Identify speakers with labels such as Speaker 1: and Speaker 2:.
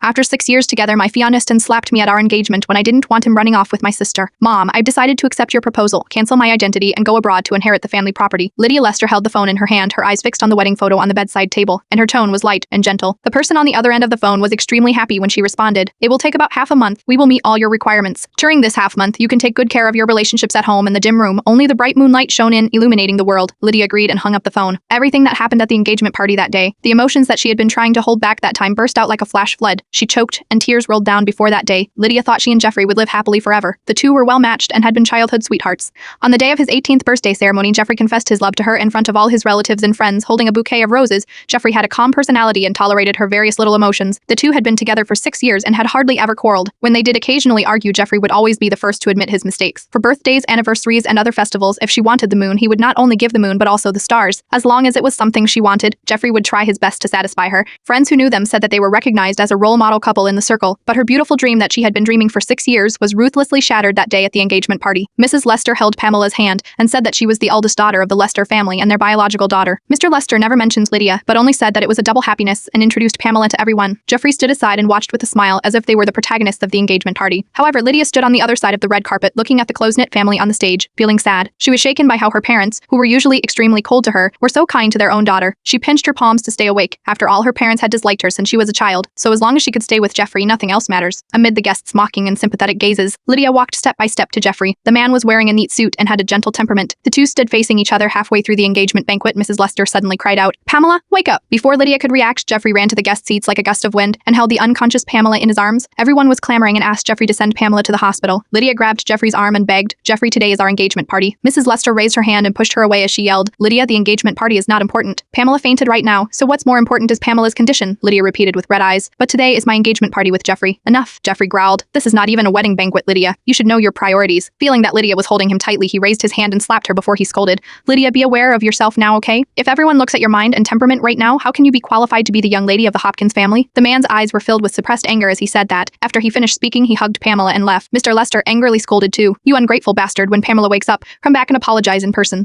Speaker 1: After 6 years together, my fiancé slapped me at our engagement when I didn't want him running off with my sister. Mom, I've decided to accept your proposal, cancel my identity, and go abroad to inherit the family property. Lydia Lester held the phone in her hand, her eyes fixed on the wedding photo on the bedside table, and her tone was light and gentle. The person on the other end of the phone was extremely happy when she responded. It will take about half a month. We will meet all your requirements. During this half month, you can take good care of your relationships at home in the dim room. Only the bright moonlight shone in, illuminating the world. Lydia agreed and hung up the phone. Everything that happened at the engagement party that day, the emotions that she had been trying to hold back that time burst out like a flash flood. She choked, and tears rolled down before that day. Lydia thought she and Jeffrey would live happily forever. The two were well matched and had been childhood sweethearts. On the day of his 18th birthday ceremony, Jeffrey confessed his love to her in front of all his relatives and friends, holding a bouquet of roses. Jeffrey had a calm personality and tolerated her various little emotions. The two had been together for 6 years and had hardly ever quarreled. When they did occasionally argue, Jeffrey would always be the first to admit his mistakes. For birthdays, anniversaries, and other festivals, if she wanted the moon, he would not only give the moon but also the stars. As long as it was something she wanted, Jeffrey would try his best to satisfy her. Friends who knew them said that they were recognized as a role model couple in the circle, but her beautiful dream that she had been dreaming for 6 years was ruthlessly shattered that day at the engagement party. Mrs. Lester held Pamela's hand and said that she was the eldest daughter of the Lester family and their biological daughter. Mr. Lester never mentioned Lydia, but only said that it was a double happiness and introduced Pamela to everyone. Jeffrey stood aside and watched with a smile as if they were the protagonists of the engagement party. However, Lydia stood on the other side of the red carpet looking at the close-knit family on the stage, feeling sad. She was shaken by how her parents, who were usually extremely cold to her, were so kind to their own daughter. She pinched her palms to stay awake. After all, her parents had disliked her since she was a child, so as long as she could stay with Jeffrey, nothing else matters. Amid the guests' mocking and sympathetic gazes, Lydia walked step by step to Jeffrey. The man was wearing a neat suit and had a gentle temperament. The two stood facing each other halfway through the engagement banquet. Mrs. Lester suddenly cried out, "Pamela, wake up!" Before Lydia could react, Jeffrey ran to the guest seats like a gust of wind and held the unconscious Pamela in his arms. Everyone was clamoring and asked Jeffrey to send Pamela to the hospital. Lydia grabbed Jeffrey's arm and begged, "Jeffrey, today is our engagement party." Mrs. Lester raised her hand and pushed her away as she yelled, "Lydia, the engagement party is not important. Pamela fainted right now, so what's more important is Pamela's condition," Lydia repeated with red eyes. "But today is my engagement party with Jeffrey." "Enough," Jeffrey growled. "This is not even a wedding banquet, Lydia. You should know your priorities." Feeling that Lydia was holding him tightly, he raised his hand and slapped her before he scolded, "Lydia, be aware of yourself now, okay? If everyone looks at your mind and temperament right now, how can you be qualified to be the young lady of the Hopkins family?" The man's eyes were filled with suppressed anger as he said that. After he finished speaking, he hugged Pamela and left. Mr. Lester angrily scolded too, "You ungrateful bastard, when Pamela wakes up, come back and apologize in person."